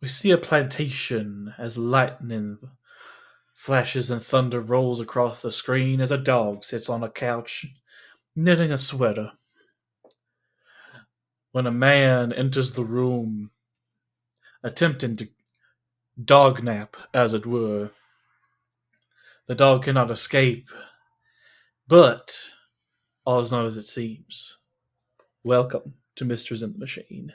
We see a plantation as lightning flashes and thunder rolls across the screen as a dog sits on a couch knitting a sweater. When a man enters the room, attempting to dog nap, as it were, the dog cannot escape, but all is not as it seems. Welcome to Mysteries in the Machine.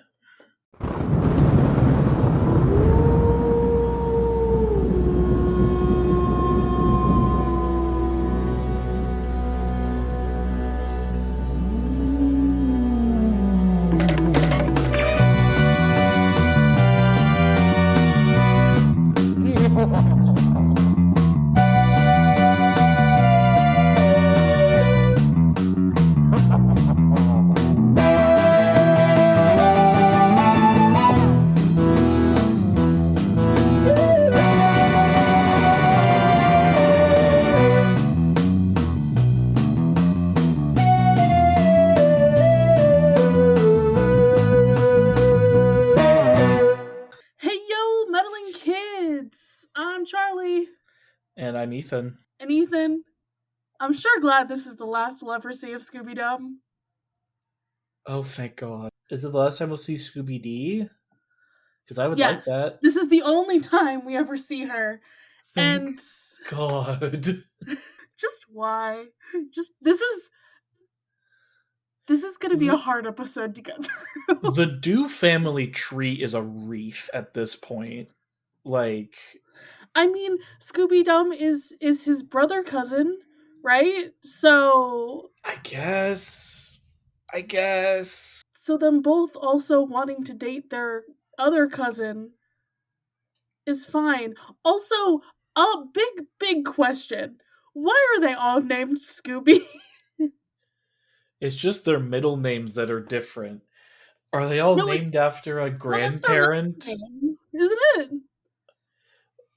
Hey yo, meddling kids! I'm Charlie. And I'm Ethan. And Ethan. I'm sure glad this is the last we'll ever see of Scooby Doo. Oh, thank God. Is it the last time we'll see Scooby Doo? Because I would like Yes, that. this is the only time we ever see her. Thank And God. just why? Just this is gonna be a hard episode to get through. The Doo family tree is a wreath at this point. Like, I mean, Scooby Doo is his brother cousin, right? So I guess. so them both also wanting to date their other cousin is fine. Also, a big question. Why are they all named Scooby? It's just their middle names that are different. Are they all No, like, named after a well, that's their last grandparent? name, isn't it?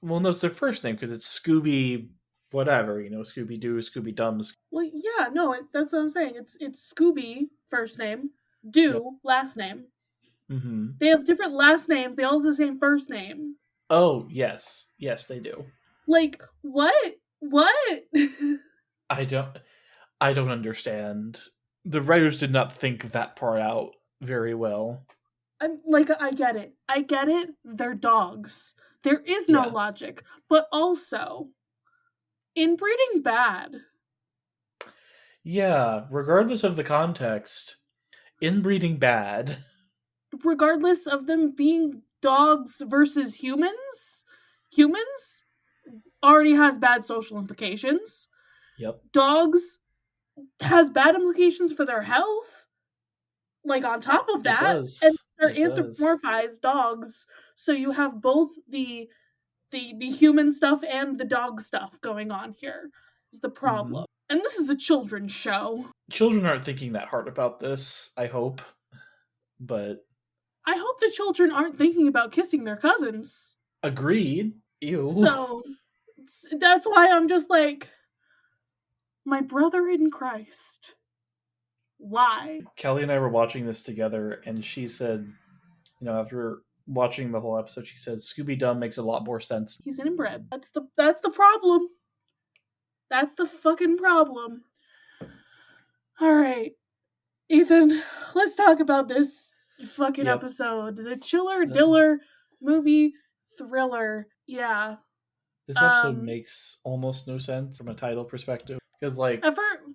Well, no, it's their first name because it's Scooby whatever, Scooby Doo, Scooby Dums. Well, yeah, no, that's what I'm saying. It's Scooby first name, Yep. Doo last name. Mm-hmm. They have different last names. They all have the same first name. Oh, yes. Yes, they do. Like, what? What? I don't I don't understand. The writers did not think that part out very well. I'm like, I get it. I get it. They're dogs. There is no Yeah. logic. But also, in Breeding Bad, Yeah, regardless of the context, inbreeding bad. regardless of them being dogs versus humans already has bad social implications. Yep. Dogs has bad implications for their health. Like, on top of It that, and does. they're It does. anthropomorphized dogs, so you have both the human stuff and the dog stuff going on here. Is the Mm-hmm. problem. And this is a children's show. Children aren't thinking that hard about this, I hope. But I hope the children aren't thinking about kissing their cousins. agreed. Ew. So that's why I'm just like, my brother in Christ. Why? Kelly and I were watching this together, and she said, after watching the whole episode, she said Scooby Doo makes a lot more sense. He's an inbred. That's the problem. That's the fucking problem. All right, Ethan, let's talk about this fucking episode. The Diller movie thriller. Yeah. This episode makes almost no sense from a title perspective. Because, at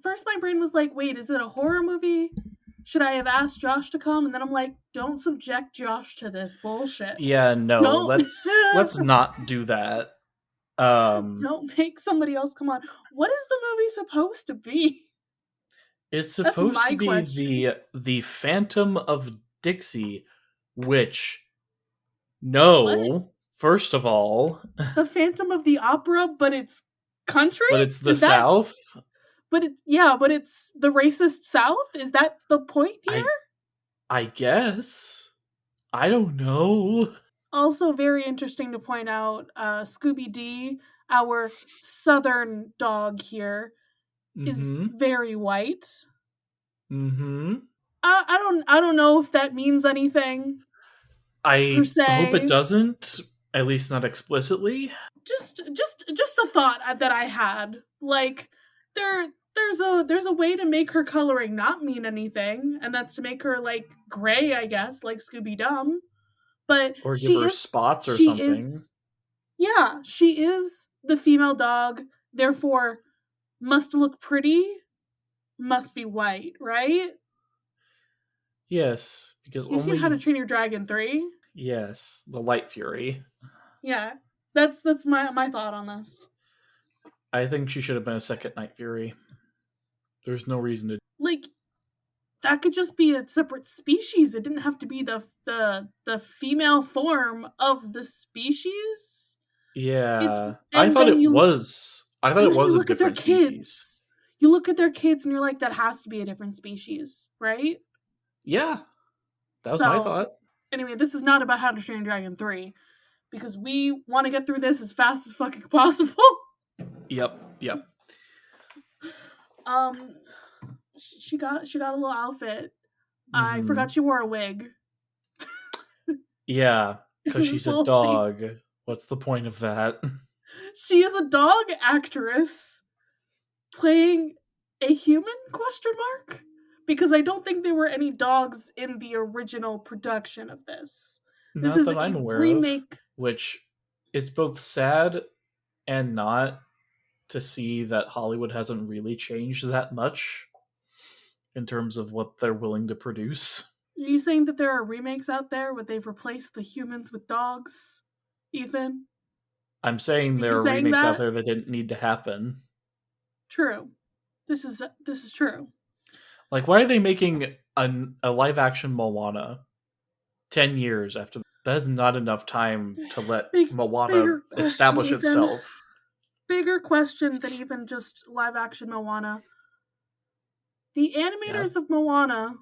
first my brain was like, wait, is it a horror movie? Should I have asked Josh to come? And then I'm like, don't subject Josh to this bullshit. Yeah, no, Don't. let's not do that. Don't make somebody else come on. What is the movie supposed to be? It's supposed to be the Phantom of Dixie, which, no, what? First of all, the Phantom of the Opera, but it's country? But it's the South? But it's the racist South? Is that the point here? I guess. I don't know. Also very interesting to point out, Scooby Doo, our southern dog here, is very white. Mm-hmm. I don't know if that means anything. I se. hope it doesn't, at least not explicitly. Just a thought that I had. Like, there's a way to make her coloring not mean anything, and that's to make her like gray, I guess, like Scooby Doo. But Or give her spots or she something. she is the female dog, therefore must look pretty, must be white, right? Yes, because You've seen How to Train Your Dragon 3? Yes, the Light Fury. Yeah. That's my thought on this. I think she should have been a second Night Fury. There's no reason to. Like, that could just be a separate species. It didn't have to be the female form of the species. Yeah, I thought it was. I thought it was a different species. You look at their kids and you're like, that has to be a different species, right? Yeah, that was my thought. Anyway, this is not about How to Train Your Dragon 3, because we want to get through this as fast as fucking possible. Yep. She got a little outfit. I forgot she wore a wig. Yeah, because she's a dog. Scene. What's the point of that? She is a dog actress playing a human ? Because I don't think there were any dogs in the original production of this. Not this is that I'm aware remake. Of. Which, it's both sad and not to see that Hollywood hasn't really changed that much in terms of what they're willing to produce. Are you saying that there are remakes out there where they've replaced the humans with dogs, Ethan? I'm saying there are remakes out there that didn't need to happen. True. This is true. Like, why are they making a live-action Moana 10 years after? That is not enough time to let Moana establish itself. Bigger question than even just live-action Moana. The animators of Moana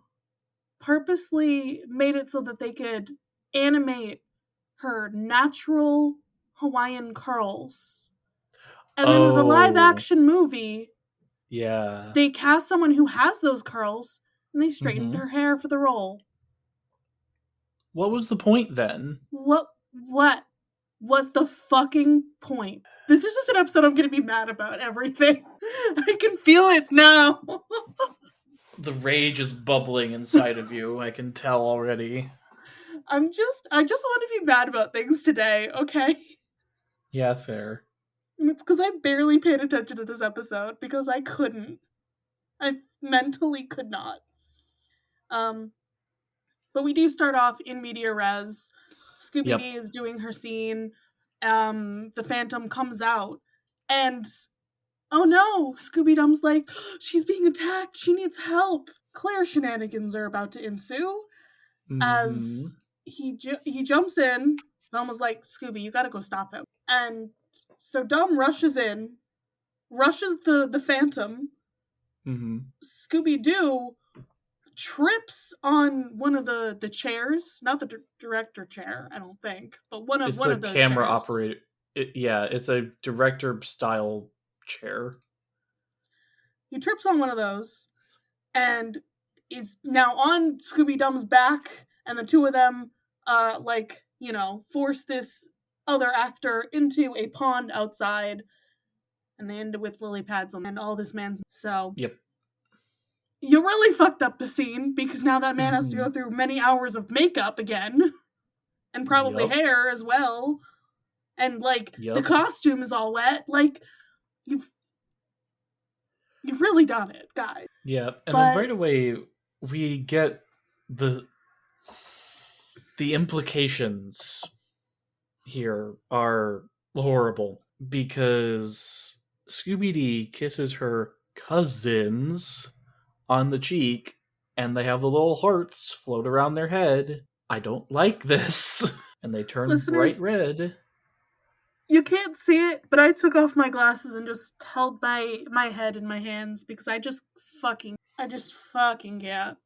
purposely made it so that they could animate her natural Hawaiian curls. And then in the live-action movie, they cast someone who has those curls, and they straightened her hair for the role. What was the point then? What was the fucking point? This is just an episode I'm going to be mad about everything. I can feel it now. The rage is bubbling inside of you. I can tell already. I just want to be mad about things today, okay? Yeah, fair. And it's because I barely paid attention to this episode because I couldn't. I mentally could not. But we do start off in media res. Scooby Doo is doing her scene. The Phantom comes out, and oh no, Scooby Doo's like, she's being attacked. She needs help. Clear shenanigans are about to ensue as he jumps in. Mom was like, Scooby, you gotta go stop him. And so Dumb rushes in, rushes the Phantom. Scooby Doo trips on one of the chairs, not the director chair, I don't think, but one of those camera chairs. Operator. It's a director style chair. He trips on one of those and is now on Scooby Doo's back, and the two of them force this other actor into a pond outside, and they end it with lily pads on and all this man's. So you really fucked up the scene, because now that man has to go through many hours of makeup again, and probably hair as well, and the costume is all wet. Like, you've really done it, guys. Yeah, and then right away we get the implications here are horrible, because Scooby-Doo kisses her cousins on the cheek, and they have the little hearts float around their head. I don't like this. And they turn bright red. You can't see it, but I took off my glasses and just held my head in my hands, because I just fucking can't.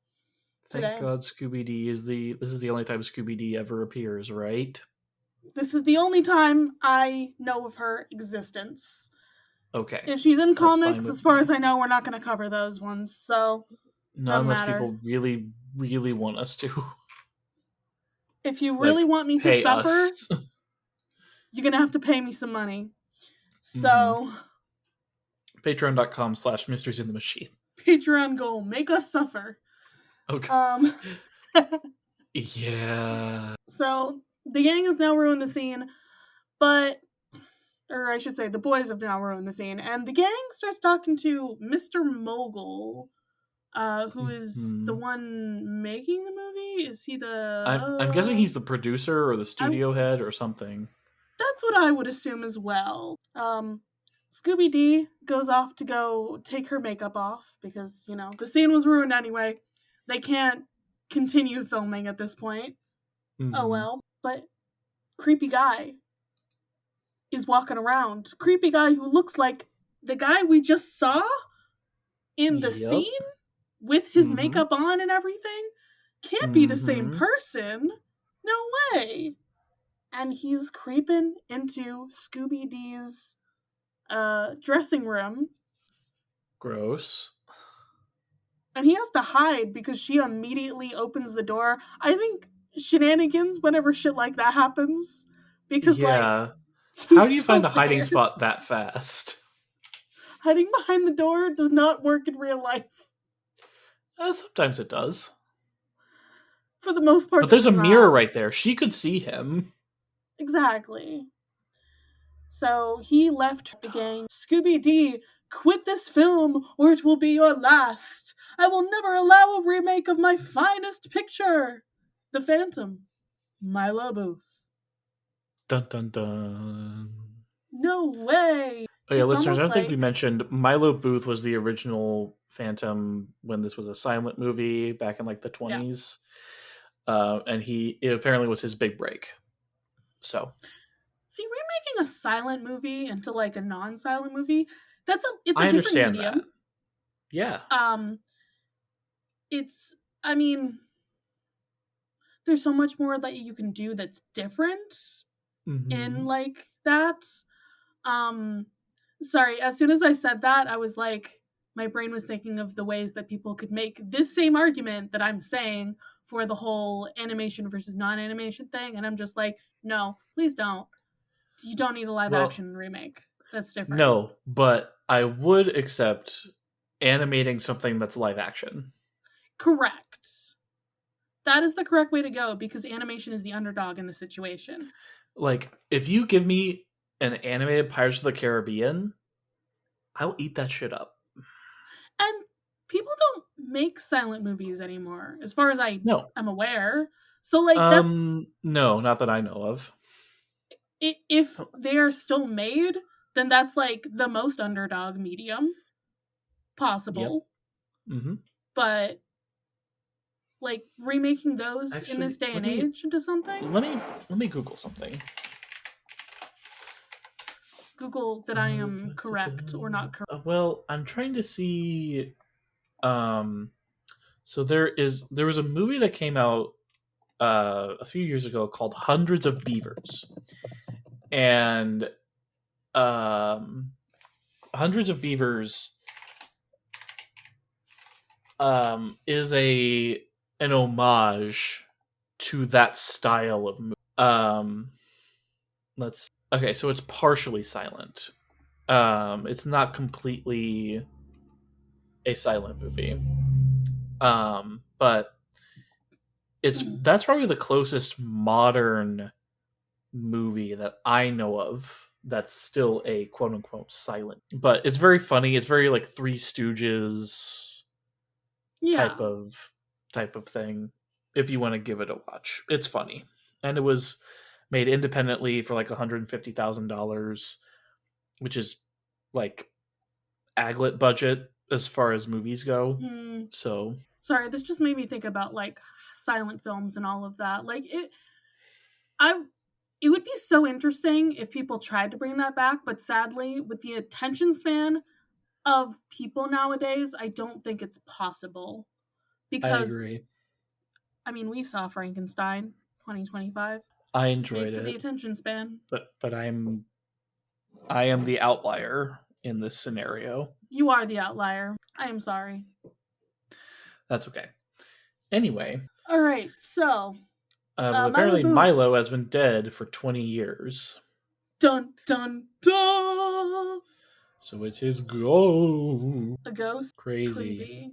Thank God Scooby-Doo this is the only time Scooby-Doo ever appears, right? This is the only time I know of her existence. Okay. If she's in comics, as far as I know, we're not going to cover those ones, so not unless people really, really want us to. If you really want me to pay suffer, us. you're gonna have to pay me some money. So, Patreon.com/Mysteries in the Machine. Patreon goal, make us suffer. Okay. Yeah. So, the gang has now ruined the scene, or I should say, the boys have now ruined the scene, and the gang starts talking to Mr. Mogul, who is the one making the movie. Is he the... I'm guessing he's the producer or the studio head or something. That's what I would assume as well. Scooby Doo goes off to go take her makeup off because, the scene was ruined anyway. They can't continue filming at this point. Oh well. But creepy guy is walking around. Creepy guy who looks like the guy we just saw in the scene with his makeup on and everything. Can't be the same person. No way. And he's creeping into Scooby Doo's dressing room. Gross. And he has to hide because she immediately opens the door. I think shenanigans whenever shit like that happens. Because, how do you find a hiding spot that fast? Hiding behind the door does not work in real life. Sometimes it does. For the most part. But there's a mirror right there. She could see him. Exactly. So he left the gang. Scooby Doo, quit this film or it will be your last. I will never allow a remake of my finest picture. The Phantom. Milo Booth. Dun dun dun. No way. Oh yeah, listeners, I don't think we mentioned Milo Booth was the original Phantom when this was a silent movie back in the 20s. Yeah. And it apparently was his big break. So. See, remaking a silent movie into a non-silent movie, it's a I different understand medium. That. Yeah. There's so much more that you can do that's different in that. Sorry, as soon as I said that, I was my brain was thinking of the ways that people could make this same argument that I'm saying for the whole animation versus non-animation thing, and I'm just no, please don't. You don't need a live-action remake. That's different. No, but I would accept animating something that's live-action. Correct. That is the correct way to go because animation is the underdog in the situation. If you give me an animated Pirates of the Caribbean, I'll eat that shit up. And people don't make silent movies anymore, as far as I'm aware. So, that's... No, not that I know of. If they are still made, then that's, the most underdog medium possible. Yep. Mm-hmm. But, remaking those in this day and age into something? Let me Google something. Google that I am correct or not correct. Well, I'm trying to see... So there was a movie that came out a few years ago called Hundreds of Beavers. And Hundreds of Beavers is an homage to that style of movie. Okay, so it's partially silent. It's not completely a silent movie. But that's probably the closest modern movie that I know of that's still a quote unquote silent. But it's very funny. It's very Three Stooges type of thing. If you want to give it a watch, it's funny, and it was made independently for $150,000, which is Aglet budget as far as movies go. So sorry, this just made me think about silent films and all of that. It would be so interesting if people tried to bring that back, but sadly, with the attention span of people nowadays, I don't think it's possible. Because I agree. I mean, we saw Frankenstein 2025. I enjoyed it. The attention span. But I am the outlier in this scenario. You are the outlier. I am sorry. That's okay. Anyway. All right, so But apparently Milo has been dead for 20 years. Dun, dun, dun! So it's his ghost. A ghost? Crazy. Creepy.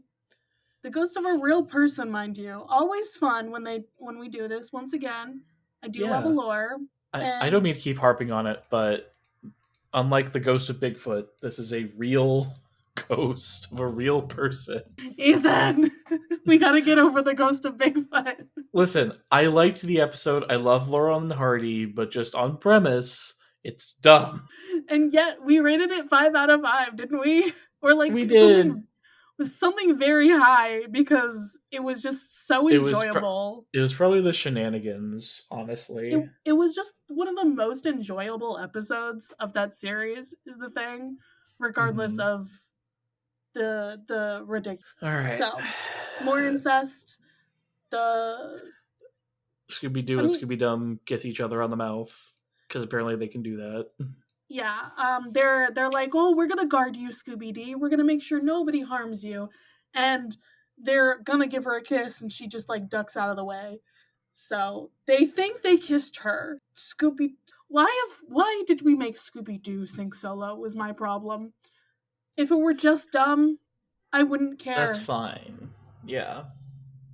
The ghost of a real person, mind you. Always fun when we do this. Once again, I do love a lore. I don't mean to keep harping on it, but unlike the ghost of Bigfoot, this is a real ghost of a real person. Ethan, we gotta get over the ghost of Bigfoot. Listen, I liked the episode. I love Laurel and Hardy, but just on premise, it's dumb. And yet we rated it 5 out of 5, didn't we? Or like we did. Something very high because it was just so enjoyable. It was probably the shenanigans, honestly. It was just one of the most enjoyable episodes of that series, is the thing, regardless of the ridiculous. All right. So, more incest. The Scooby Doo and Scooby Dum kiss each other on the mouth because apparently they can do that. Yeah, they're like, oh, we're gonna guard you, Scooby Doo. We're gonna make sure nobody harms you, and they're gonna give her a kiss, and she just like ducks out of the way. So they think they kissed her. Scooby, why did we make Scooby Doo sing solo? Was my problem. If it were just dumb, I wouldn't care. That's fine. Yeah,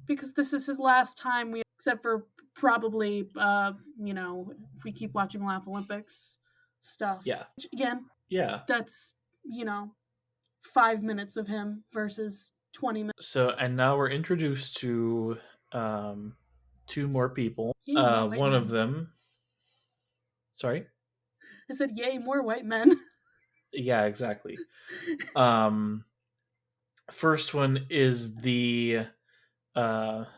because this is his last time. Except for probably, if we keep watching Laugh Olympics stuff. Yeah. Which, again, that's 5 minutes of him versus 20 minutes. So, and now we're introduced to 2 more people. One of them. Sorry? I said, yay, more white men. Yeah, exactly. First one is the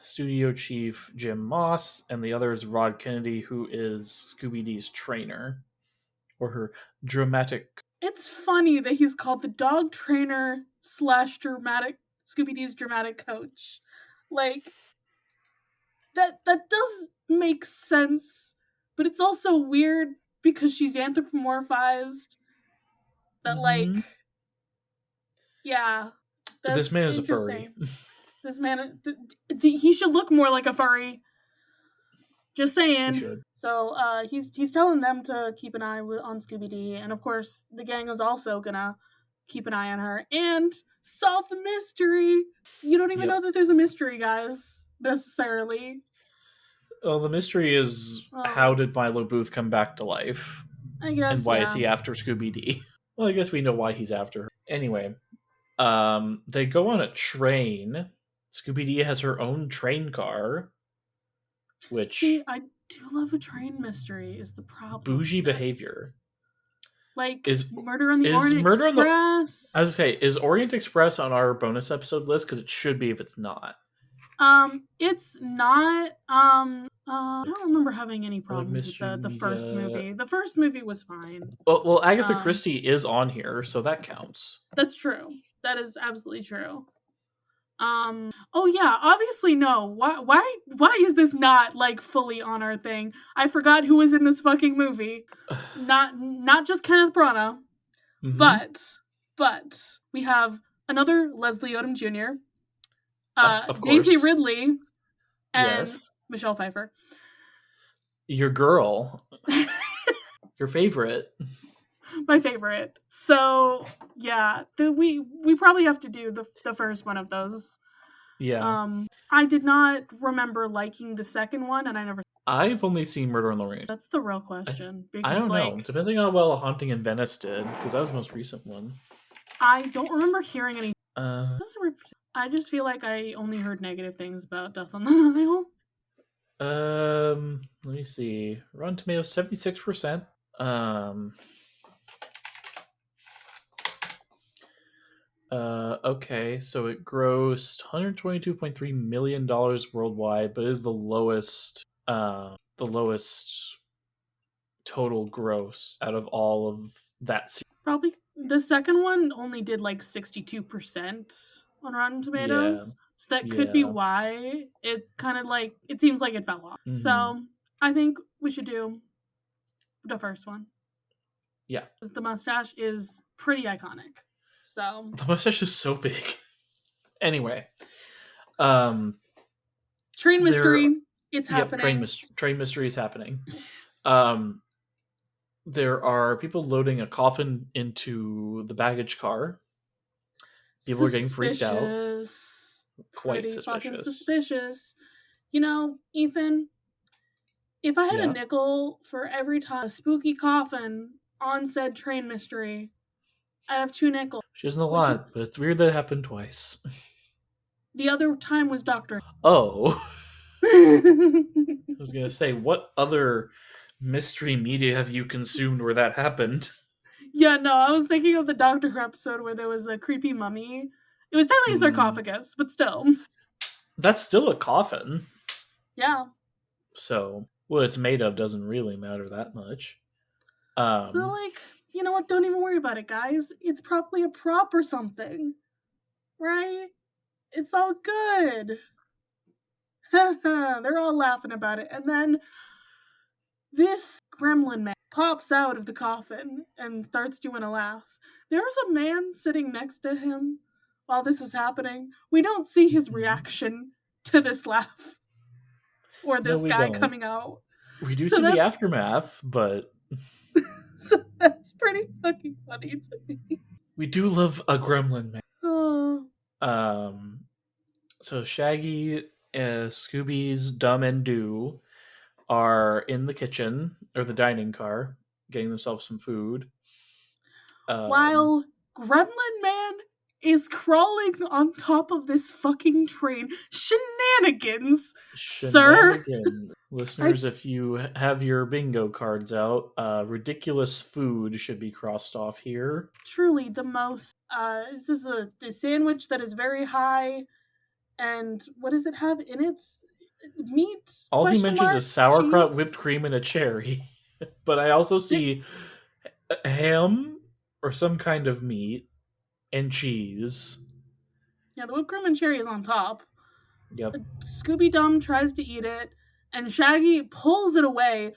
studio chief, Jim Moss, and the other is Rod Kennedy, who is Scooby Doo's trainer. Or her dramatic. It's funny that he's called the dog trainer / dramatic Scooby Doo's dramatic coach. Like, that does make sense, but it's also weird because she's anthropomorphized. That this man is a furry. This man, he should look more like a furry. Just saying. He should. So he's telling them to keep an eye on Scooby Doo, and of course the gang is also gonna keep an eye on her and solve the mystery. You don't even know that there's a mystery, guys, necessarily. Well, the mystery is how did Milo Booth come back to life? I guess. And why is he after Scooby Doo? Well, I guess we know why he's after her. Anyway, they go on a train. Scooby Doo has her own train car. Which, see, I do love a train mystery, is the problem. Bougie behavior. Like, is Murder on the Orient Express? I was going to say, is Orient Express on our bonus episode list? Because it should be if it's not. It's not. I don't remember having any problems with the first movie. The first movie was fine. Well, Agatha Christie is on here, so that counts. That's true. That is absolutely true. Oh yeah, obviously no. Why is this not like fully on our thing? I forgot who was in this fucking movie. Not just Kenneth Branagh, but we have another Leslie Odom Jr., of course. Daisy Ridley, and Michelle Pfeiffer. Your girl. Your favorite. My favorite. So yeah, we probably have to do the first one of those. Yeah. I did not remember liking the second one, and I've only seen Murder on the Orient. That's the real question. I don't know. Depending on how well A Haunting in Venice did, because that was the most recent one. I don't remember hearing any. I just feel like I only heard negative things about Death on the Nile. Let me see. Rotten Tomatoes 76%. Okay, so it grossed $122.3 million worldwide, but is the lowest total gross out of all of that series. Probably the second one only did like 62% on Rotten Tomatoes. So that could be why it kind of like, it seems like it fell off. Mm-hmm. So I think we should do the first one. Yeah. The mustache is pretty iconic. So the mustache is so big. Anyway. Train mystery. It's Yep, happening. train mystery is happening. There are people loading a coffin into the baggage car. People are getting freaked out. Suspicious. Quite Pretty fucking suspicious. suspicious. You know, Ethan, if I had a Yeah. nickel for every time a spooky coffin on said train mystery, I have 2 nickels. Which isn't a Which lot, but it's weird that it happened twice. the other time was Doctor. Oh. I was going to say, what other mystery media have you consumed where that happened? Yeah, no, I was thinking of the Doctor Who episode where there was a creepy mummy. It was technically a sarcophagus, but still. That's still a coffin. Yeah. So, what it's made of doesn't really matter that much. So, like, you know what? Don't even worry about it, guys. It's probably a prop or something. Right? It's all good. They're all laughing about it. And then this gremlin man pops out of the coffin and starts doing a laugh. There's a man sitting next to him while this is happening. We don't see his reaction to this laugh or this guy coming out. We do see the aftermath, but so that's pretty fucking funny to me. We do love a gremlin man. Oh. So Shaggy, Scooby's Dumb and Do are in the kitchen or the dining car getting themselves some food. While Gremlin Man is crawling on top of this fucking train. Shenanigans, sir. Listeners, if you have your bingo cards out, ridiculous food should be crossed off here. Truly the most. This is a sandwich that is very high. And what does it have in it? Meat? All he mentions is sauerkraut, cheese? whipped cream, and a cherry. But I also see ham or some kind of meat and cheese. Yeah, the whipped cream and cherry is on top. Yep. Scooby Dum tries to eat it, and Shaggy pulls it away.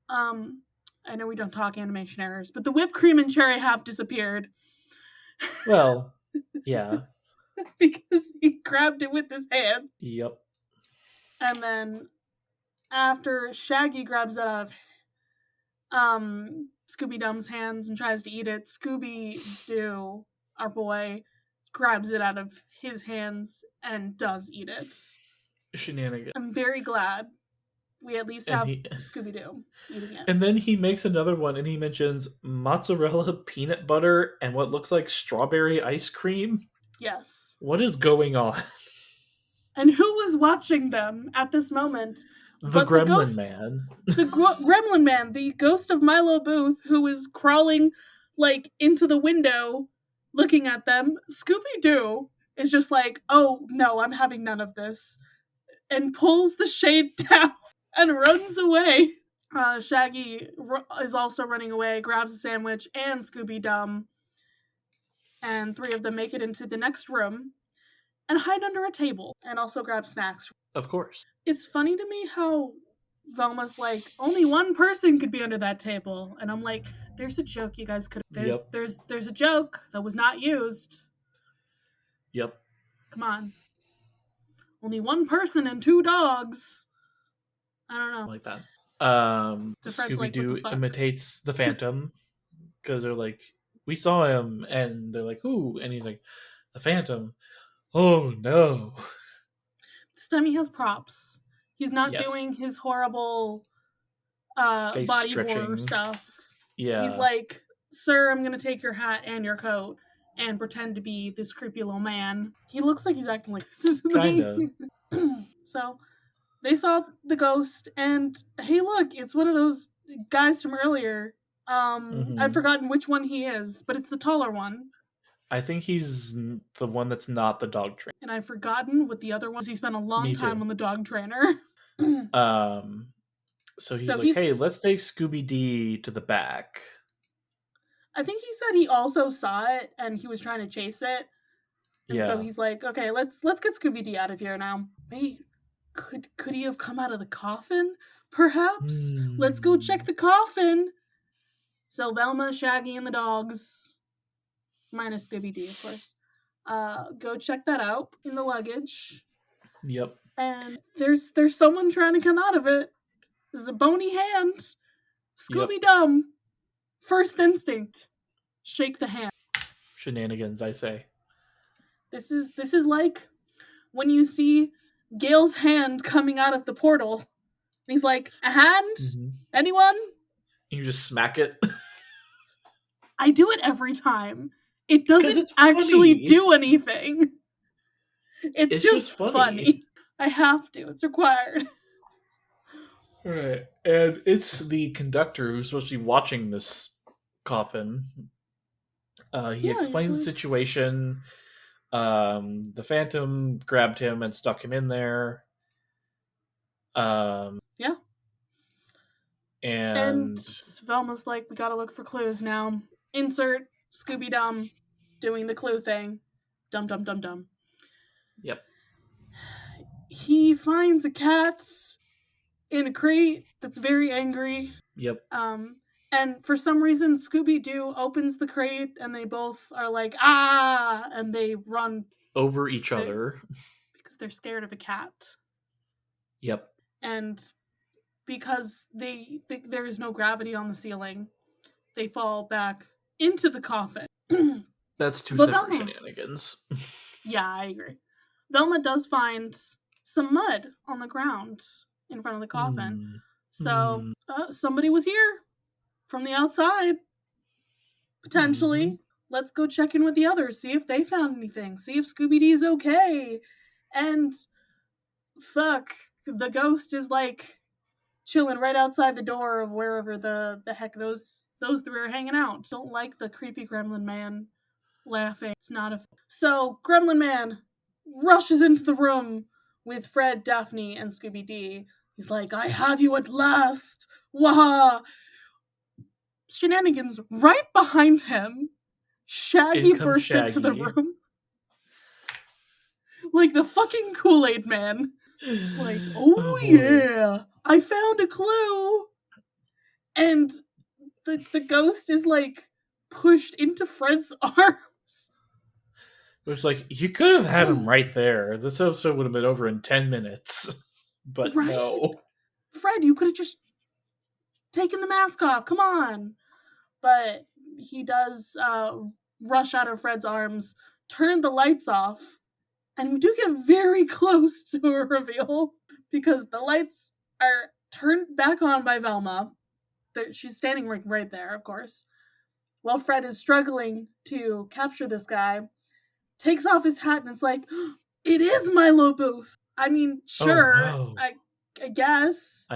I know we don't talk animation errors, but the whipped cream and cherry have disappeared. Well, yeah. Because he grabbed it with his hand. Yep. And then after Shaggy grabs it out of Scooby Dum's hands and tries to eat it, Scooby Doo, our boy, grabs it out of his hands and does eat it. Shenanigans. I'm very glad we at least have Scooby Doo eating it. And then he makes another one and he mentions mozzarella, peanut butter, and what looks like strawberry ice cream. Yes. What is going on? And who was watching them at this moment? The Gremlin Man. The Gremlin Man, the ghost of Milo Booth, who is crawling like into the window looking at them. Scooby Doo is just like, oh no, I'm having none of this. And pulls the shade down and runs away. Shaggy is also running away, grabs a sandwich and Scooby Dum. And 3 of them make it into the next room and hide under a table and also grab snacks. Of course. It's funny to me how Velma's like, only one person could be under that table. And I'm like, there's a joke you guys could have. There's a joke that was not used. Yep. Come on. Only one person and 2 dogs. I don't know. Like that. Scooby-Doo imitates the Phantom because they're like, we saw him, and they're like, who? And he's like, the Phantom. Oh no. This time he has props. He's not doing his horrible body horror stuff. Yeah. He's like, sir, I'm gonna take your hat and your coat and pretend to be this creepy little man. He looks like he's acting like kind of. So they saw the ghost, and hey, look, it's one of those guys from earlier. I've forgotten which one he is, but it's the taller one. I think he's the one that's not the dog trainer. And I've forgotten what the other one is. He spent a long time on the dog trainer. So he's like, hey, let's take Scooby D to the back. I think he said he also saw it and he was trying to chase it. And so he's like, okay, let's get Scooby D out of here now. Wait, could he have come out of the coffin? Perhaps? Let's go check the coffin. So Velma, Shaggy, and the dogs, minus Scooby D, of course, go check that out in the luggage. Yep. And there's someone trying to come out of it. There's a bony hand. Scooby Doo. First instinct. Shake the hand. Shenanigans, I say. This is like when you see Gale's hand coming out of the portal. He's like, a hand? Mm-hmm. Anyone? You just smack it. I do it every time. It doesn't actually do anything. It's just funny. I have to. It's required. Right. And it's the conductor who's supposed to be watching this coffin. He explains the situation. The Phantom grabbed him and stuck him in there. Yeah. And Velma's like, we gotta look for clues now. Insert Scooby Doo doing the clue thing. Dum dum dum dum. Yep. He finds a cat in a crate that's very angry. Yep. And for some reason, Scooby Doo opens the crate and they both are like, ah! And they run over each other. Because they're scared of a cat. Yep. And because there is no gravity on the ceiling, they fall back into the coffin. That's two separate shenanigans. Yeah, I agree. Velma does find some mud on the ground in front of the coffin. So somebody was here from the outside. Potentially. Mm-hmm. Let's go check in with the others, see if they found anything, see if Scooby-Doo's okay. And fuck, the ghost is like chilling right outside the door of wherever the heck those three are hanging out. Don't like the creepy gremlin man laughing. It's not a... So, Gremlin Man rushes into the room with Fred, Daphne, and Scooby Doo. He's like, I have you at last! Waha! Shenanigans right behind him. Shaggy bursts into the room. Like the fucking Kool-Aid Man. Like, oh yeah! I found a clue! And the ghost is like pushed into Fred's arms. It was like, you could have had him right there. This episode would have been over in 10 minutes. But right? No. Fred, you could have just taken the mask off. Come on. But he does rush out of Fred's arms, turn the lights off, and we do get very close to a reveal because the lights are turned back on by Velma. She's standing right there, of course. While Fred is struggling to capture this guy, takes off his hat and it's like, it is Milo Booth. I mean, sure, oh, no. I guess.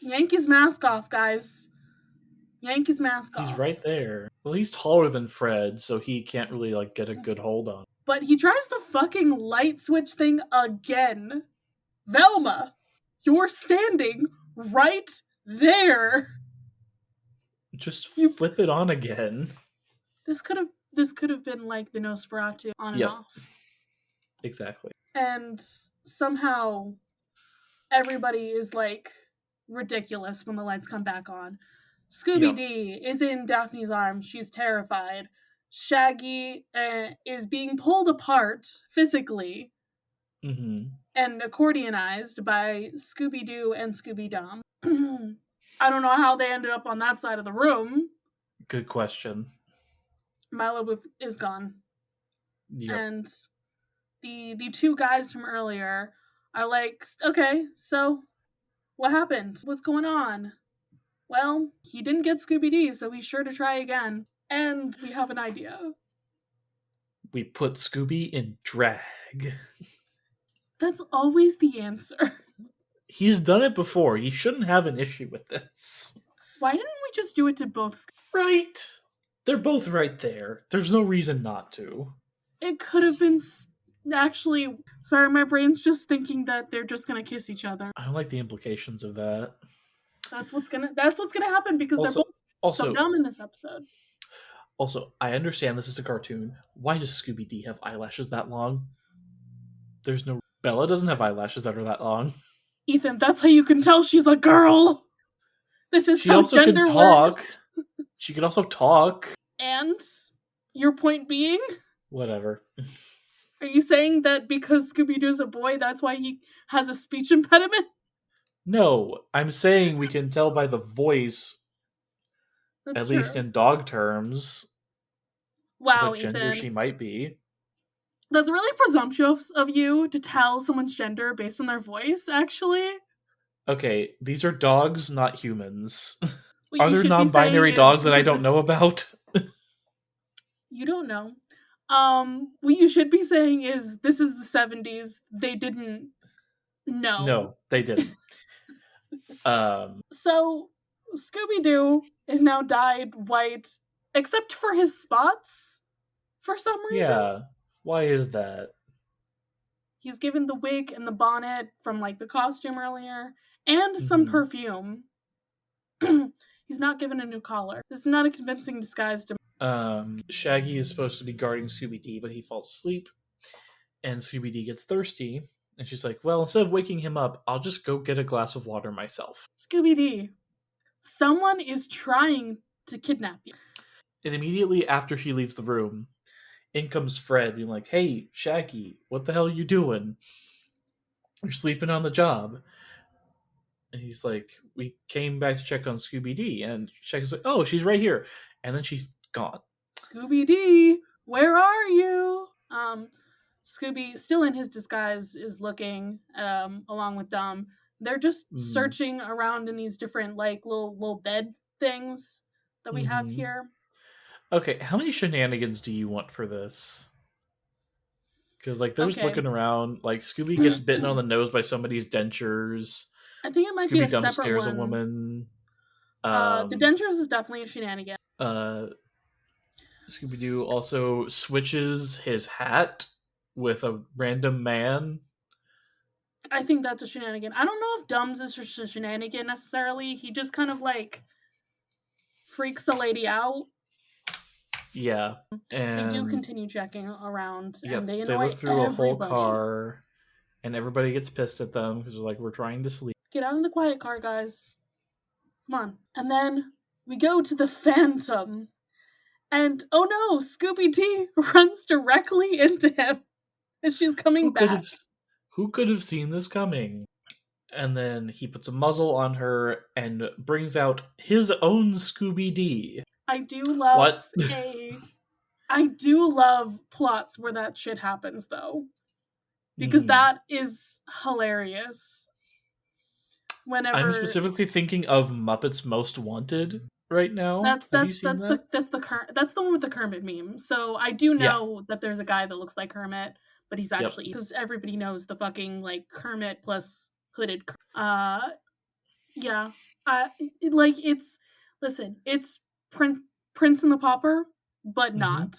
Yank his mask off, guys. Yank his mask off. He's right there. Well, he's taller than Fred, so he can't really like get a good hold on. But he tries the fucking light switch thing again. Velma, you're standing right there. Just flip it on again. This could have been like the Nosferatu on and off. Exactly. And somehow everybody is like ridiculous when the lights come back on. Scooby Doo is in Daphne's arms. She's terrified. Shaggy is being pulled apart physically and accordionized by Scooby Doo and Scooby Doo. I don't know how they ended up on that side of the room. Good question. Milo Booth is gone. Yep. And the two guys from earlier are like, okay, so what happened? What's going on? Well, he didn't get Scooby Doo, so he's sure to try again. And we have an idea. We put Scooby in drag. That's always the answer. He's done it before. He shouldn't have an issue with this. Why didn't we just do it to both? Right. They're both right there. There's no reason not to. It could have been... Actually, sorry, my brain's just thinking that they're just gonna kiss each other. I don't like the implications of that. That's what's gonna happen because they're both so dumb in this episode. Also, I understand this is a cartoon. Why does Scooby Doo have eyelashes that long? Bella doesn't have eyelashes that are that long. Ethan, that's how you can tell she's a girl. This is how gender works. She can also talk. And your point being? Whatever. Are you saying that because Scooby Doo's a boy, that's why he has a speech impediment? No, I'm saying we can tell by the voice, That's at least true. in dog terms, Wow, what gender Ethan. she might be. That's really presumptuous of you to tell someone's gender based on their voice, actually. Okay, these are dogs, not humans. What Are you there should be non saying binary is dogs that this I is don't this know about? you don't know. What you should be saying is this is the 70s. They didn't know. No, they didn't. So Scooby Doo is now dyed white, except for his spots for some reason. Yeah. Why is that? He's given the wig and the bonnet from like the costume earlier, and some Mm-hmm. perfume. He's not given a new collar. This is not a convincing disguise to Shaggy is supposed to be guarding Scooby Dee, but he falls asleep, and Scooby Dee gets thirsty, and she's like, "Well, instead of waking him up, I'll just go get a glass of water myself." Scooby Dee. Someone is trying to kidnap you. And immediately after she leaves the room, in comes Fred, being like, "Hey, Shaggy, what the hell are you doing? You're sleeping on the job." And he's like, "We came back to check on Scooby Dee," and Shaggy's like, "Oh, she's right here," and then she's gone. Scooby Dee, where are you? Scooby, still in his disguise, is looking along with Dom. They're just Mm-hmm. searching around in these different like little bed things that we have Mm-hmm. here. Okay, how many shenanigans do you want for this? Because like they're just Okay. looking around. Like Scooby gets bitten on the nose by somebody's dentures. I think it might be a Scooby Dum separate scares a one. woman. The Um, dentures is definitely a shenanigan. uh, Scooby Doo also switches his hat with a random man. I think that's a shenanigan. I don't know if Dumb's is just a shenanigan necessarily. He just kind of like freaks a lady out. Yeah, They do and continue checking around, and yep, they they look annoy through a whole everybody. car, and everybody gets pissed at them because they're like, "We're trying to sleep." Get out of the quiet car, guys. Come on. And then we go to the Phantom. And oh no, Scooby Dee runs directly into him as she's coming Who could have? back. Who could have seen this coming? And then he puts a muzzle on her and brings out his own Scooby Dee. I do love What? I do love plots where that shit happens though. Because Mm-hmm. that is hilarious. I'm Whenever specifically thinking of Muppets Most Wanted right now. Have you seen that? that's the one with the Kermit meme. So I do Yeah. know that there's a guy that looks like Kermit, but he's Yep. actually because everybody knows the fucking like Kermit plus hooded. Yeah. Like it's listen, it's Prince and the Pauper, but Mm-hmm. not.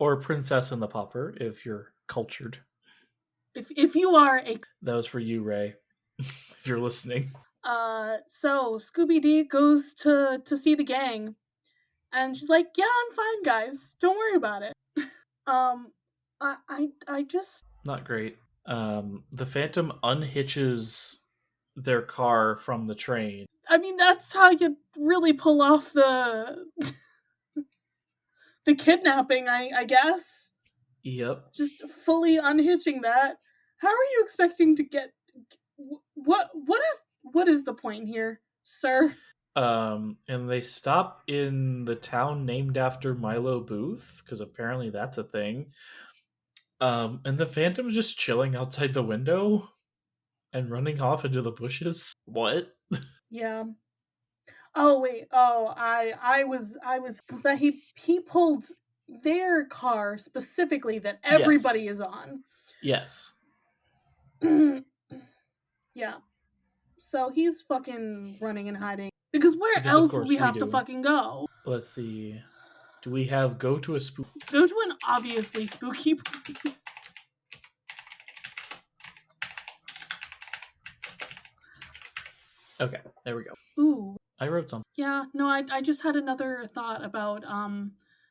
Or Princess and the Pauper, if you're cultured. If you are a That was for you, Ray, if you're listening. so Scooby Dee goes to see the gang, and she's like, "Yeah, I'm fine, guys. Don't worry about it." Um, I just Not great. The Phantom unhitches their car from the train. I mean that's how you really pull off the kidnapping, I guess. Yep. Just fully unhitching that. How are you expecting to get what is the point here, sir? And they stop in the town named after Milo Booth, because apparently that's a thing. And the Phantom's just chilling outside the window and running off into the bushes. What? Yeah. Oh wait. Oh, I was that he pulled their car specifically that Yes. everybody is on. Yes. Yeah. So he's fucking running and hiding because where Because of else would we course we have to do. fucking go? Let's see. Do we have go to a spook? Go to an obviously spooky. Okay, there we go. Ooh. I wrote something. Yeah, no, I just had another thought about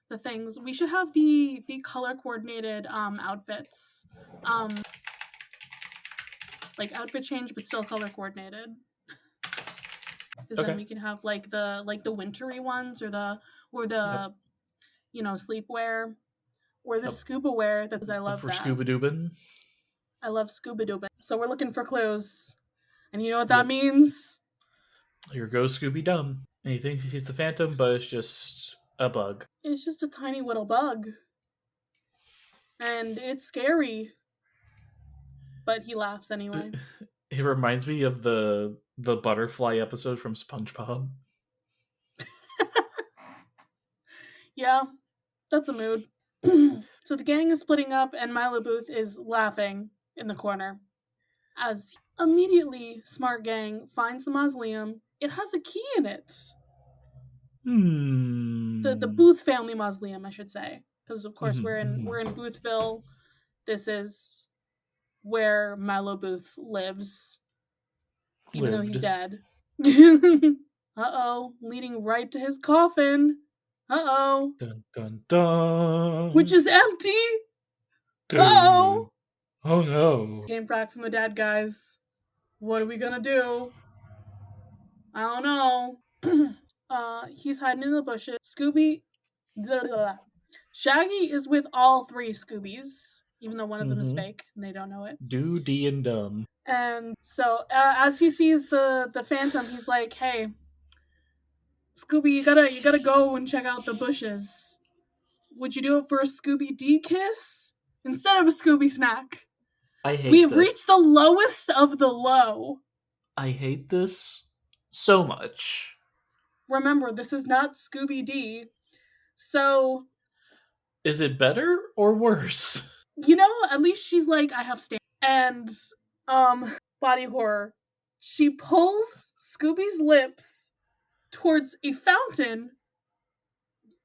the things. We should have the color coordinated outfits. Like outfit change but still color coordinated. Because Okay. then we can have like the wintry ones or the Yep. sleepwear. or this scuba wear. That's I love for that. Scooby Doo. I love Scooby Doo. So we're looking for clues. And you know what that means? Here goes Scooby Doo. And he thinks he sees the Phantom, but it's just a bug. It's just a tiny little bug. And it's scary. But he laughs anyway. It reminds me of the butterfly episode from SpongeBob. Yeah, that's a mood. So the gang is splitting up, and Milo Booth is laughing in the corner. As immediately, Smart Gang finds the mausoleum. It has a key in it. The Booth family mausoleum, I should say, because of course we're in Boothville. This is where Milo Booth lives, even though he's dead. Uh-oh, leading right to his coffin. Uh-oh. Dun, dun, dun. Which is empty. Uh-oh. Oh no. Came back from the dead, guys. What are we gonna do? I don't know. He's hiding in the bushes. Scooby... Blah, blah, blah. Shaggy is with all three Scoobies, even though one of them is fake, and they don't know it. Do, D, and dumb. And so, as he sees the Phantom, he's like, hey, Scooby, you gotta go and check out the bushes. Would you do it for a Scooby D kiss? Instead of a Scooby snack. I hate We have this. reached the lowest of the low. I hate this so much. Remember, this is not Scooby D. So... Is it better or worse? You know, at least she's like, I have standards. And, body horror. She pulls Scooby's lips towards a fountain,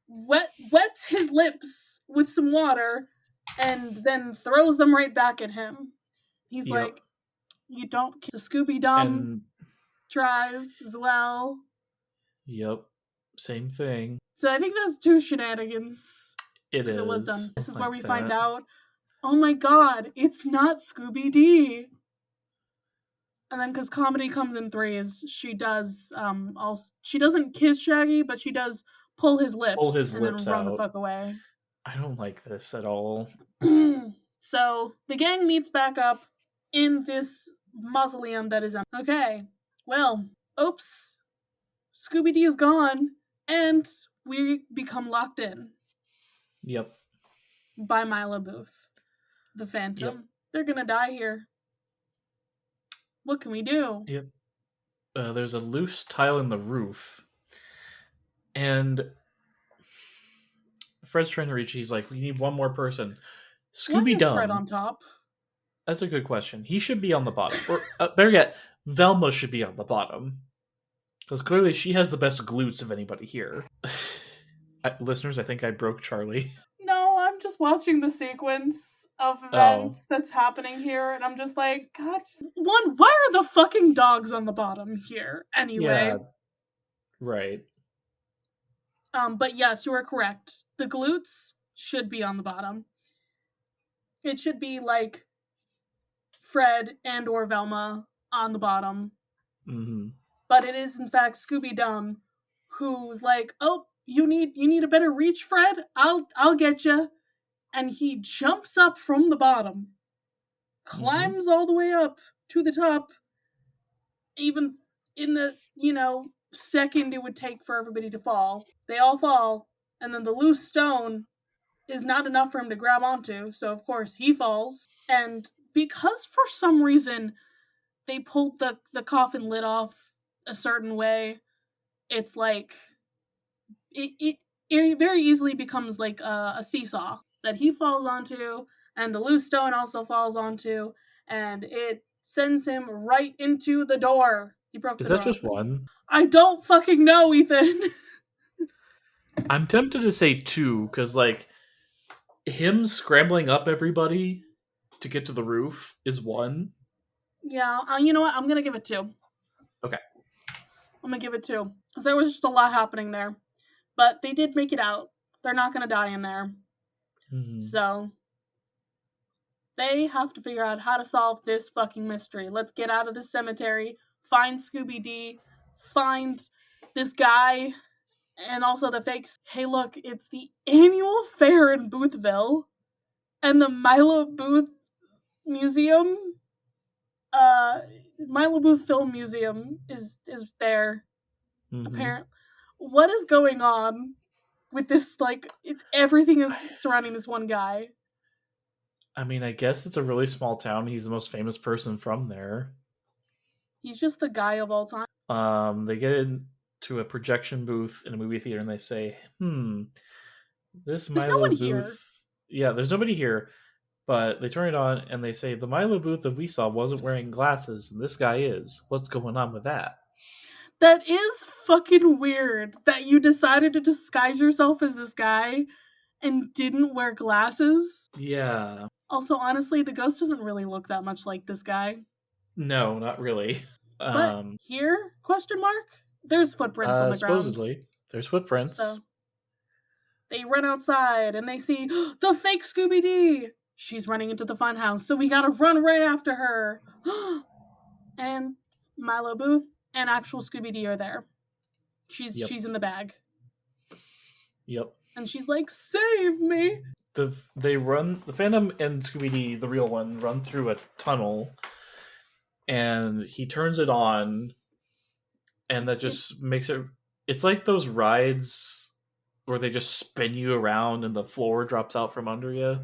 wets his lips with some water, and then throws them right back at him. He's like, you don't... So Scooby Dum tries as well. Yep. Same thing. So I think that's two shenanigans. It is. It was done. This is where we find out, oh my god, it's not Scooby D. And then because comedy comes in threes, she does she doesn't kiss Shaggy, but she does pull his lips and then run the fuck away. I don't like this at all. So the gang meets back up in this mausoleum that is empty. Okay, well, oops, Scooby D is gone, and we become locked in. Yep. By Milo Booth, the Phantom. Yep. They're gonna die here. What can we do? Yep. There's a loose tile in the roof, and Fred's trying to reach. He's like, "We need one more person." Scooby Doo. Fred on top? That's a good question. He should be on the bottom, or better yet, Velma should be on the bottom, because clearly she has the best glutes of anybody here. Listeners, I think I broke Charlie. No, I'm just watching the sequence of events that's happening here, and I'm just like, God, one, why are the fucking dogs on the bottom here anyway? Yeah, right. But yes, you are correct. The glutes should be on the bottom. It should be like Fred and or Velma on the bottom. Mm-hmm. But it is in fact Scooby Doo who's like, oh, you need a better reach, Fred? I'll get you. And he jumps up from the bottom, climbs all the way up to the top, even in the, second it would take for everybody to fall. They all fall, and then the loose stone is not enough for him to grab onto, so of course he falls. And because for some reason they pulled the coffin lid off a certain way, it's like, it very easily becomes like a seesaw that he falls onto, and the loose stone also falls onto, and it sends him right into the door. He broke the door. Is that just one? I don't fucking know, Ethan. I'm tempted to say two, because, like, him scrambling up everybody to get to the roof is one. Yeah, you know what? I'm gonna give it two. Okay. I'm gonna give it two. Because there was just a lot happening there. But they did make it out. They're not gonna die in there. Mm-hmm. So they have to figure out how to solve this fucking mystery. Let's get out of this cemetery, find Scooby D, find this guy, and also the fakes. Hey, look, it's the annual fair in Boothville, and the Milo Booth Museum, Milo Booth Film Museum is there. Apparently, what is going on with this? Like, it's everything is surrounding this one guy. I mean, I guess it's a really small town. He's the most famous person from there. He's just the guy of all time. They get into a projection booth in a movie theater and they say, this There's Milo no one Booth. here. Yeah, there's nobody here. But they turn it on and they say, the Milo Booth that we saw wasn't wearing glasses, and this guy is. What's going on with that? That is fucking weird that you decided to disguise yourself as this guy and didn't wear glasses. Yeah. Also, honestly, the ghost doesn't really look that much like this guy. No, not really. But here, question mark? There's footprints on the supposedly, ground. there's footprints. So they run outside and they see the fake Scooby Doo. She's running into the funhouse, so we gotta run right after her. And Milo Booth and actual Scooby Doo are there. She's in the bag. Yep. And she's like, save me! The Phantom and Scooby Doo, the real one, run through a tunnel, and he turns it on, and that just makes it. It's like those rides where they just spin you around and the floor drops out from under you.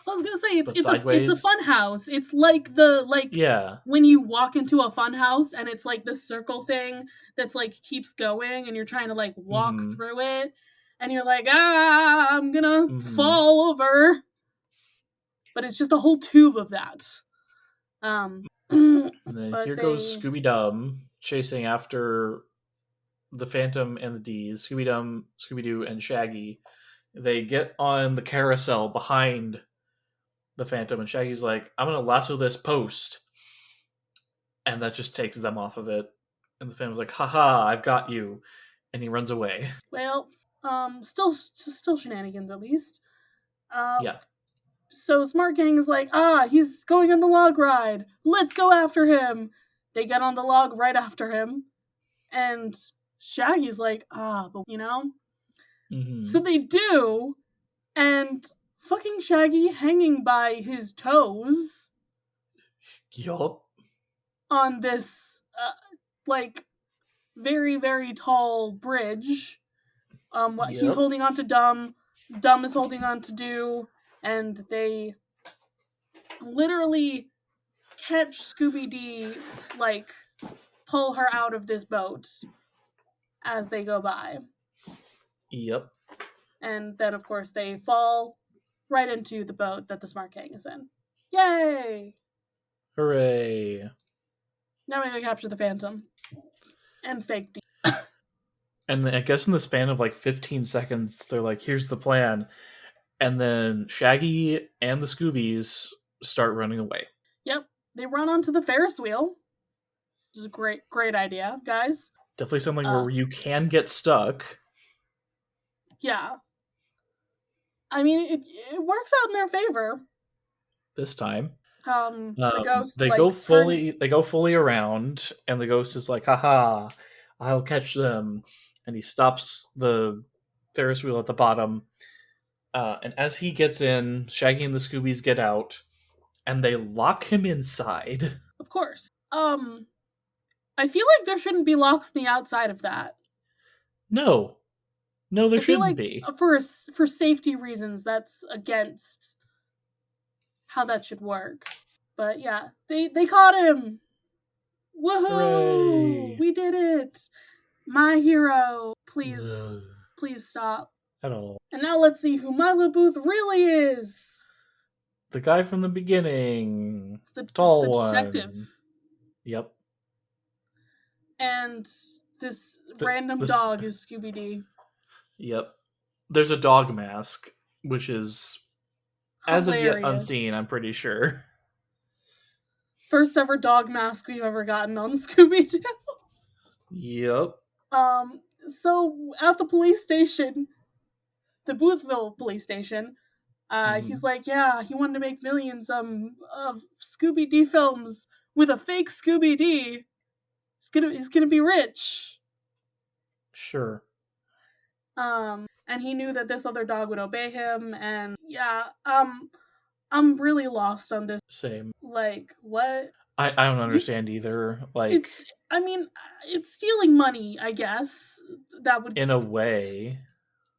I was gonna say it's a fun house. It's like yeah, when you walk into a fun house and it's like the circle thing that's like keeps going and you're trying to like walk through it and you're like, I'm gonna fall over. But it's just a whole tube of that. And then here goes Scooby Doo chasing after the Phantom and the D's. Scooby Doo, and Shaggy. They get on the carousel behind the Phantom, and Shaggy's like, I'm gonna lasso this post, and that just takes them off of it. And the Phantom's like, haha, I've got you, and he runs away. Well, still shenanigans at least. Yeah. So Smart Gang is like, he's going on the log ride. Let's go after him. They get on the log right after him, and Shaggy's like, but you know. So they do, and fucking Shaggy hanging by his toes. Yup. On this, like, very, very tall bridge. He's holding on to Dumb. Dumb is holding on to Do. And they literally catch Scooby Doo, like, pull her out of this boat as they go by. Yep. And then, of course, they fall right into the boat that the Smart Gang is in. Yay! Hooray! Now we gotta capture the Phantom. And fake D. And I guess in the span of like 15 seconds, they're like, here's the plan. And then Shaggy and the Scoobies start running away. Yep. They run onto the Ferris wheel. Which is a great idea, guys. Definitely something where you can get stuck. Yeah. I mean, it works out in their favor. This time. The ghost, they go fully around, and the ghost is like, haha, I'll catch them. And he stops the Ferris wheel at the bottom. And as he gets in, Shaggy and the Scoobies get out, and they lock him inside. Of course. I feel like there shouldn't be locks on the outside of that. No, there shouldn't be. For safety reasons, that's against how that should work. But yeah, they caught him. Woohoo! Hooray. We did it. My hero. Please stop. At all. And now let's see who Milo Booth really is. The guy from the beginning. The tall one. Detective. Yep. And this random dog is Scooby Doo. Yep. There's a dog mask, which is hilarious. As of yet unseen, I'm pretty sure. First ever dog mask we've ever gotten on Scooby Doo. Yep. So at the police station, the Boothville police station, he's like, yeah, he wanted to make millions of Scooby Doo films with a fake Scooby Doo. He's gonna be rich. Sure. And he knew that this other dog would obey him, and yeah, I'm really lost on this. Same. Like, what? I don't understand either. Like, it's stealing money, I guess. That would, in a way,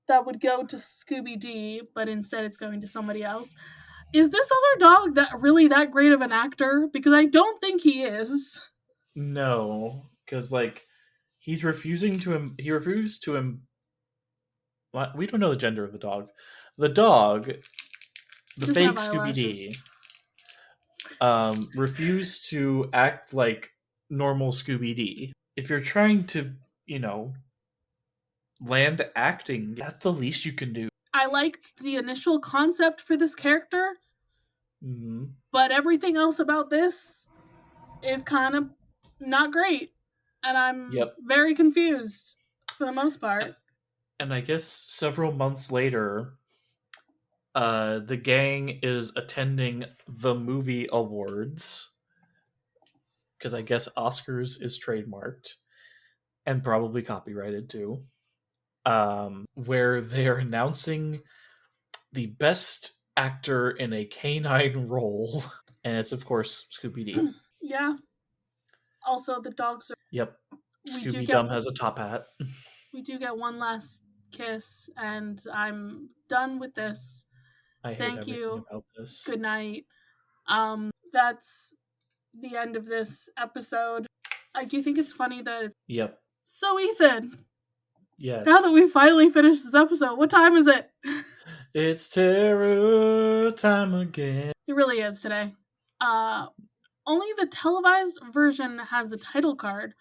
that would go to Scooby Doo, but instead it's going to somebody else. Is this other dog that great of an actor? Because I don't think he is. No, because like he refused to we don't know the gender of the dog. The dog, the fake Scooby Doo, refused to act like normal Scooby Doo. If you're trying to, land acting, that's the least you can do. I liked the initial concept for this character, but everything else about this is kind of not great, and I'm very confused for the most part. And I guess several months later, the gang is attending the movie awards, because I guess Oscars is trademarked and probably copyrighted too, where they're announcing the best actor in a canine role, and it's of course Scooby Doo. Yeah. Also, the dogs are. Yep. Scooby Dum has a top hat. We do get one last kiss, and I'm done with this. I hate Thank everything you. about this. Good night. That's the end of this episode. I do think it's funny that it's. Yep. So, Ethan. Yes. Now that we finally finished this episode, what time is it? It's terror time again. It really is today. Only the televised version has the title card.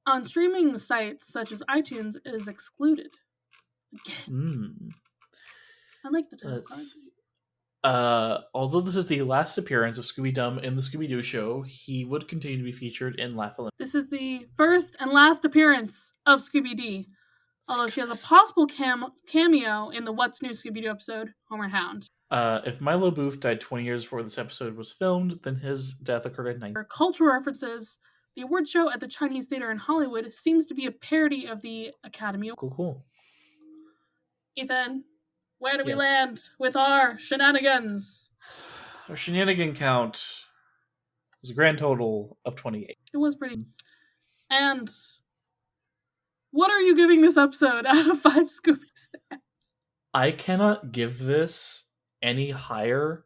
On streaming sites such as iTunes, it is excluded. Again. I like the title cards. Although this is the last appearance of Scooby Dum in the Scooby Doo show, he would continue to be featured in Laugh-A-Limit. This is the first and last appearance of Scooby Doo, although she has a possible cameo in the What's New Scooby Doo episode, Homer Hound. If Milo Booth died 20 years before this episode was filmed, then his death occurred in 19... For cultural references, the award show at the Chinese Theater in Hollywood seems to be a parody of the Academy. Cool. Ethan, where do we land with our shenanigans? Our shenanigan count was a grand total of 28. It was pretty. And what are you giving this episode out of 5 Scooby Snacks? I cannot give this any higher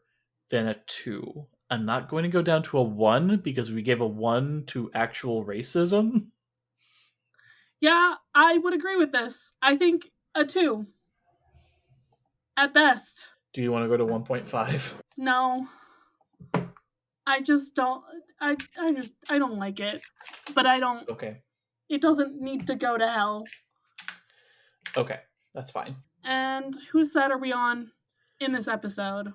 than a 2. I'm not going to go down to a 1 because we gave a 1 to actual racism. Yeah, I would agree with this. I think a 2. At best. Do you want to go to 1.5? No. I just don't. I don't like it. But I don't. Okay. It doesn't need to go to hell. Okay, that's fine. And whose side are we on in this episode?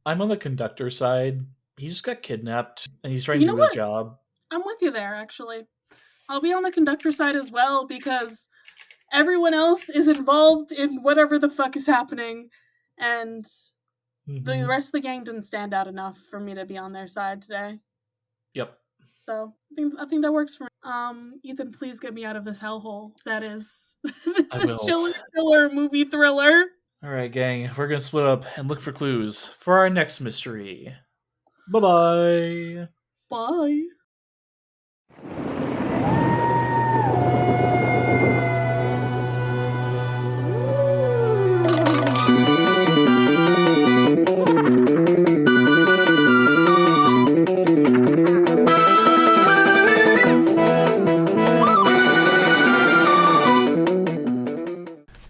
I'm on the conductor side. He just got kidnapped, and he's trying to do his job. I'm with you there, actually. I'll be on the conductor side as well, because everyone else is involved in whatever the fuck is happening, and the rest of the gang didn't stand out enough for me to be on their side today. Yep. So, I think that works for me. Ethan, please get me out of this hellhole. That is the chiller movie thriller. Alright, gang. We're going to split up and look for clues for our next mystery. Bye-bye. Bye.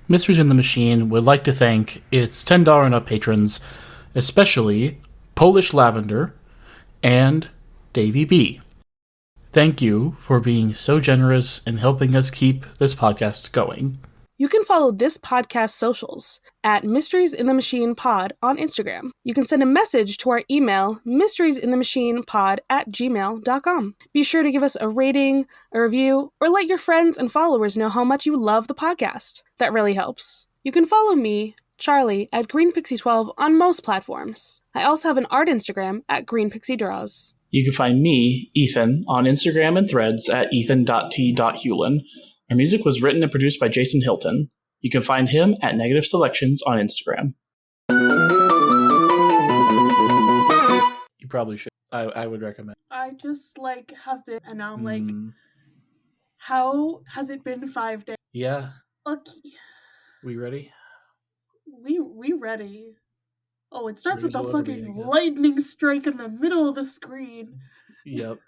Mysteries in the Machine would like to thank its $10 and up patrons, especially Polish Lavender and Davey B. Thank you for being so generous and helping us keep this podcast going. You can follow this podcast's socials at Mysteries in the Machine Pod on Instagram. You can send a message to our email, mysteriesinthemachinepod@gmail.com. Be sure to give us a rating, a review, or let your friends and followers know how much you love the podcast. That really helps. You can follow me, Charlie, at GreenPixie12 on most platforms. I also have an art Instagram at GreenPixieDraws. You can find me, Ethan, on Instagram and Threads at ethan.t.hewlin. Our music was written and produced by Jason Hilton. You can find him at Negative Selections on Instagram. You probably should. I would recommend. I just have been, and now I'm how has it been 5 days? Yeah. Okay. We ready? We ready. Oh, it starts with the Celebrity, fucking lightning strike in the middle of the screen. Yep.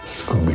Scooby